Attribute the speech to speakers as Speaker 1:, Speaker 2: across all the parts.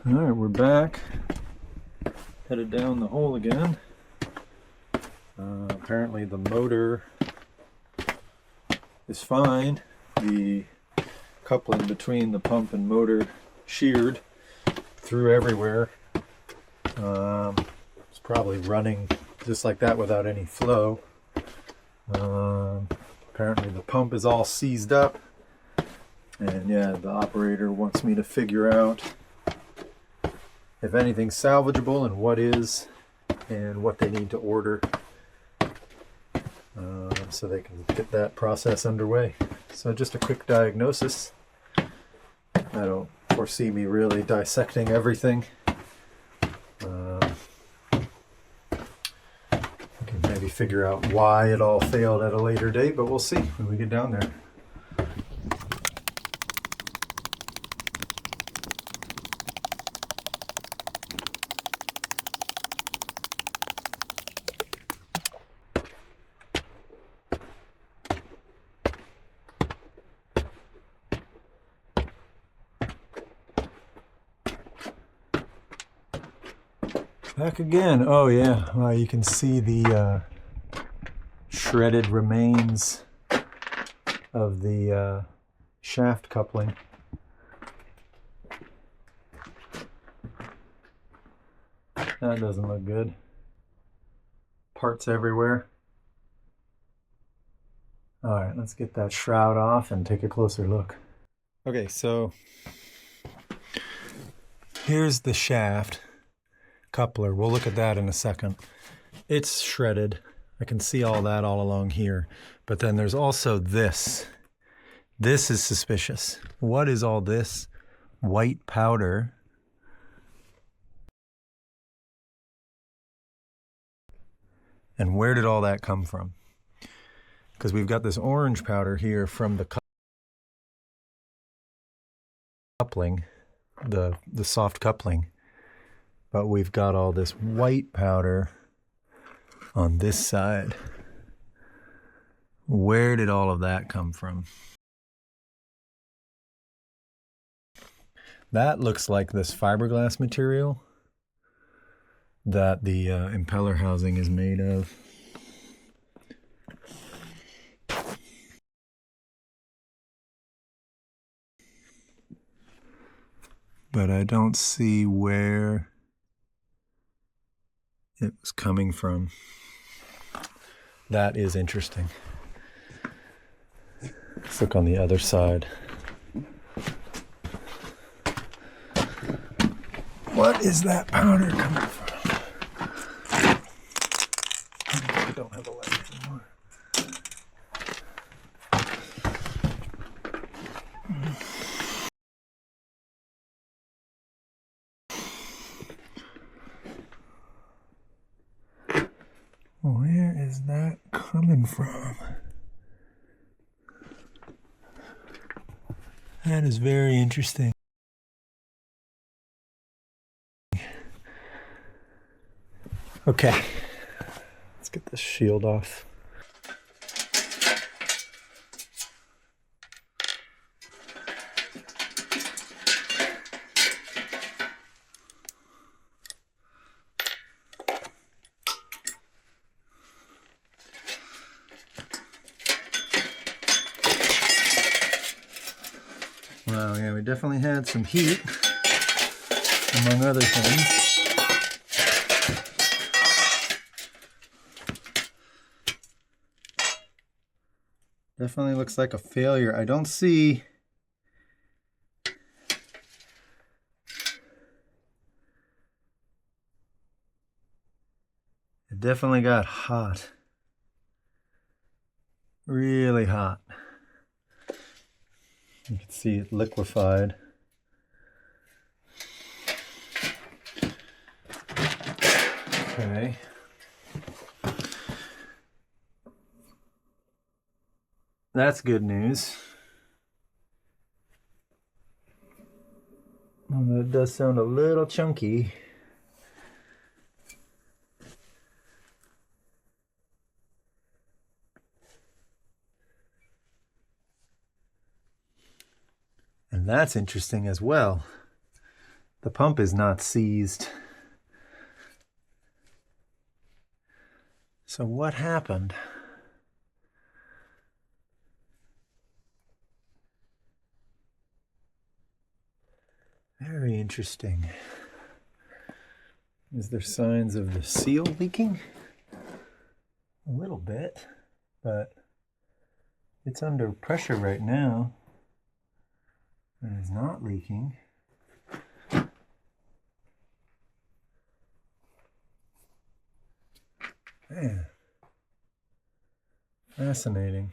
Speaker 1: All right, we're back. Headed down the hole again. Apparently the motor is fine. The coupling between the pump and motor sheared through everywhere. It's probably running just like that without any flow. Apparently the pump is all seized up. And yeah, the operator wants me to figure out if anything's salvageable and what is, and what they need to order, so they can get that process underway. So just a quick diagnosis. I don't foresee me really dissecting everything. I can maybe figure out why it all failed at a later date, but we'll see when we get down there. Back again. Oh yeah, you can see the shredded remains of the shaft coupling. That doesn't look good. Parts everywhere. All right, let's get that shroud off and take a closer look. Okay, so here's the shaft coupler. We'll look at that in a second. It's shredded. I can see all that all along here. But then there's also this. This is suspicious. What is all this white powder? And where did all that come from? Because we've got this orange powder here from the coupling, the soft coupling. But we've got all this white powder on this side. Where did all of that come from? That looks like this fiberglass material that the impeller housing is made of. But I don't see where it was coming from. That is interesting. Let's look on the other side. What is that powder coming from? I don't have a light anymore. Where is that coming from? That is very interesting. Okay, let's get this shield off. Wow, yeah, we definitely had some heat, among other things. Definitely looks like a failure. I don't see... It definitely got hot. Really hot. You can see it liquefied. Okay. That's good news. Although it does sound a little chunky. And that's interesting as well. The pump is not seized. So what happened? Very interesting. Is there signs of the seal leaking? A little bit, but it's under pressure right now and is not leaking. Man, fascinating.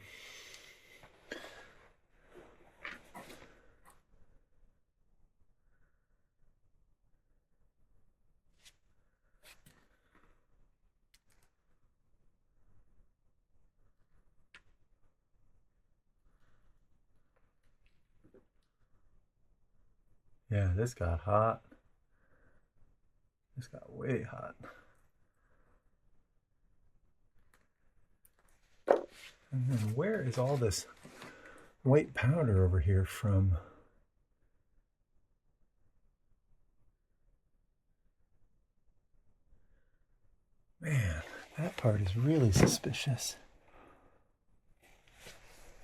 Speaker 1: Yeah, this got hot. This got way hot. And then where is all this white powder over here from? Man, that part is really suspicious.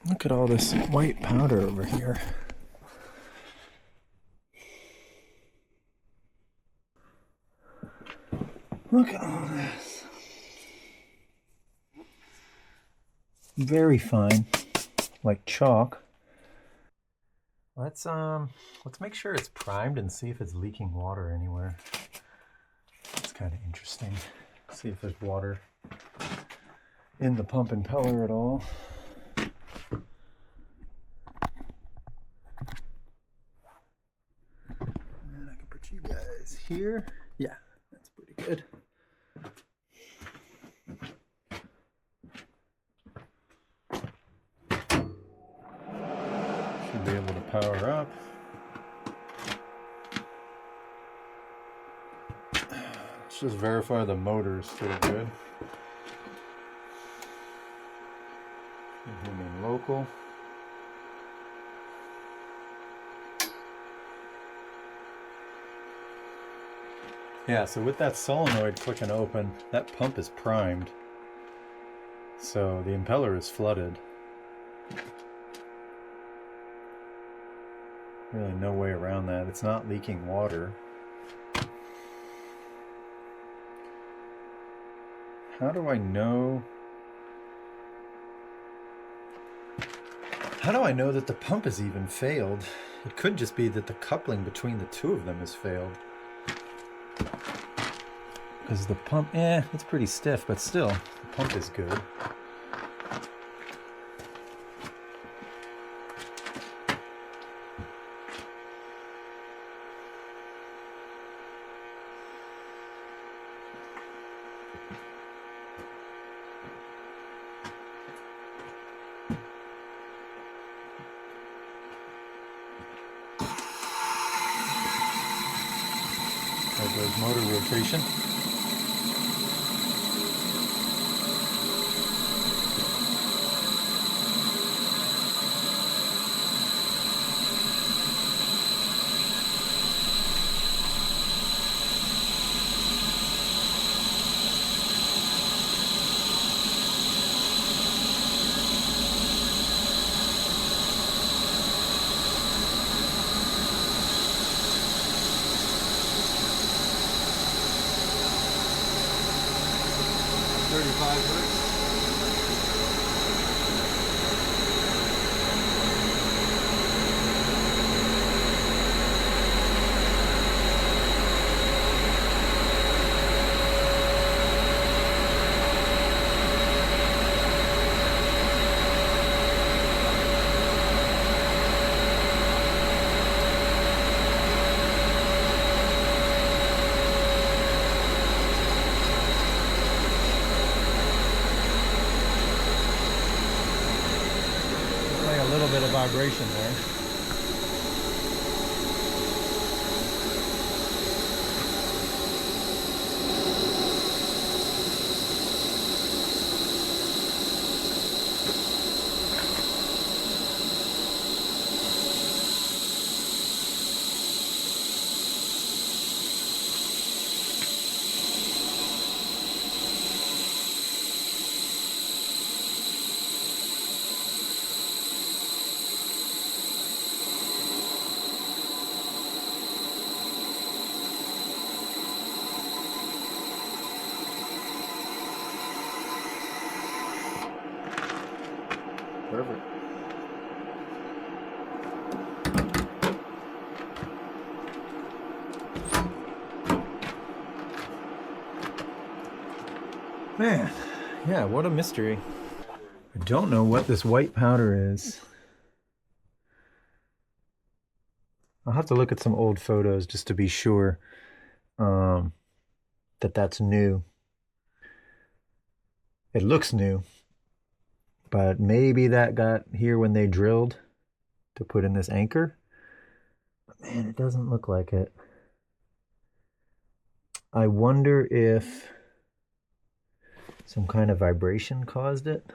Speaker 1: Look at all this white powder over here. Look at all this. Very fine, like chalk. Let's make sure it's primed and see if it's leaking water anywhere. It's kind of interesting. See if there's water in the pump impeller at all. And I can put you guys here. Yeah, that's pretty good. Should be able to power up. Let's just verify the motor is still good. Remain local. Yeah, so with that solenoid clicking open, that pump is primed. So the impeller is flooded. Really no way around that. It's not leaking water. How do I know? How do I know that the pump has even failed? It could just be that the coupling between the two of them has failed. Because the pump, it's pretty stiff, but still, the pump is good. There goes motor rotation. A little bit of vibration there. Man, yeah, what a mystery. I don't know what this white powder is. I'll have to look at some old photos just to be sure that that's new. It looks new, but maybe that got here when they drilled to put in this anchor. But man, it doesn't look like it. I wonder if some kind of vibration caused it.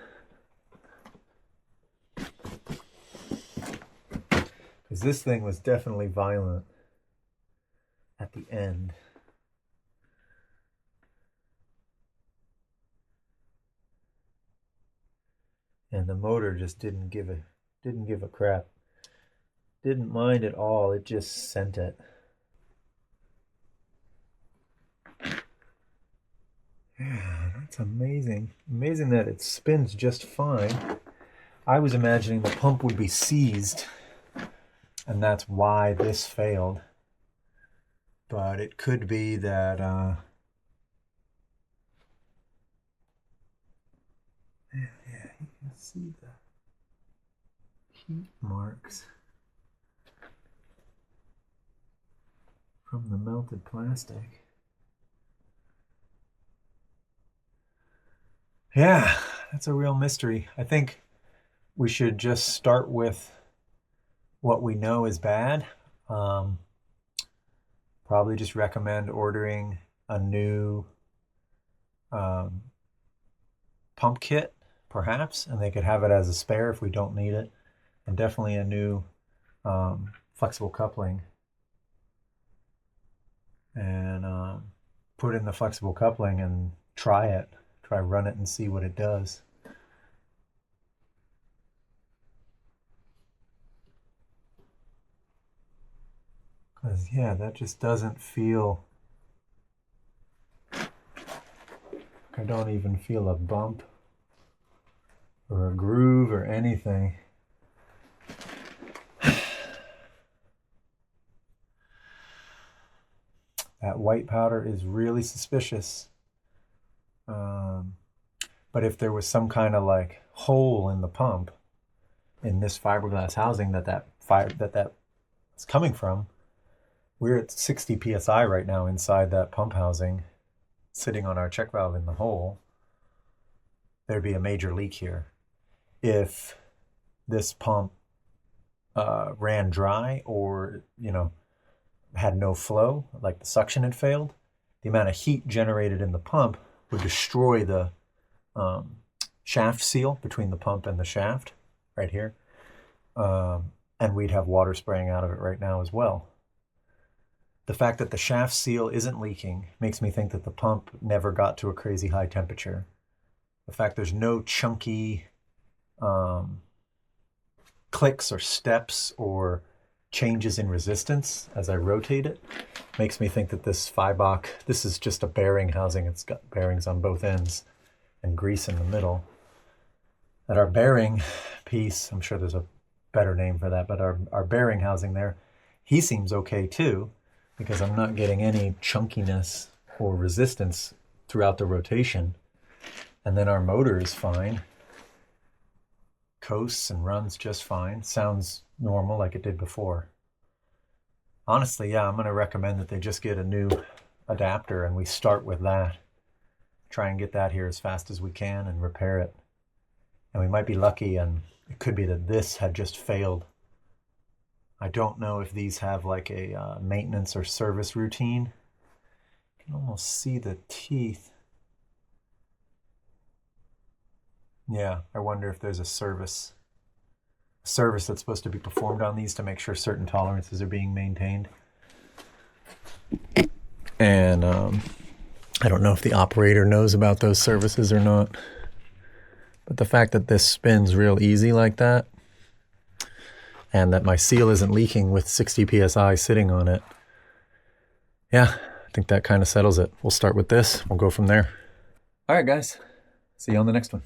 Speaker 1: Because this thing was definitely violent at the end. And the motor just didn't give a crap. Didn't mind at all, it just sent it. Yeah, that's amazing. Amazing that it spins just fine. I was imagining the pump would be seized, and that's why this failed. But it could be that yeah, you can see the heat marks from the melted plastic. Yeah, that's a real mystery. I think we should just start with what we know is bad. Probably just recommend ordering a new pump kit, perhaps, and they could have it as a spare if we don't need it. And definitely a new flexible coupling. And put in the flexible coupling and try it. Try run it and see what it does. Because, yeah, that just doesn't feel... I don't even feel a bump or a groove or anything. That white powder is really suspicious. But if there was some kind of like hole in the pump in this fiberglass housing that is coming from, we're at 60 psi right now inside that pump housing, sitting on our check valve in the hole. There'd be a major leak here. If this pump ran dry or, had no flow, like the suction had failed, the amount of heat generated in the pump would destroy the shaft seal between the pump and the shaft right here. And we'd have water spraying out of it right now as well. The fact that the shaft seal isn't leaking makes me think that the pump never got to a crazy high temperature. The fact there's no chunky clicks or steps or changes in resistance as I rotate it makes me think that this Fibach, this is just a bearing housing. It's got bearings on both ends and grease in the middle. That our bearing piece, I'm sure there's a better name for that, but our bearing housing there, he seems okay too, because I'm not getting any chunkiness or resistance throughout the rotation. And then our motor is fine. Coasts and runs just fine. Sounds normal like it did before. Honestly, yeah, I'm going to recommend that they just get a new adapter and we start with that. Try and get that here as fast as we can and repair it. And we might be lucky, and it could be that this had just failed. I don't know if these have like a maintenance or service routine. You can almost see the teeth. Yeah, I wonder if there's a service that's supposed to be performed on these to make sure certain tolerances are being maintained. And I don't know if the operator knows about those services or not. But the fact that this spins real easy like that, and that my seal isn't leaking with 60 psi sitting on it, yeah, I think that kind of settles it. We'll start with this. We'll go from there. All right, guys. See you on the next one.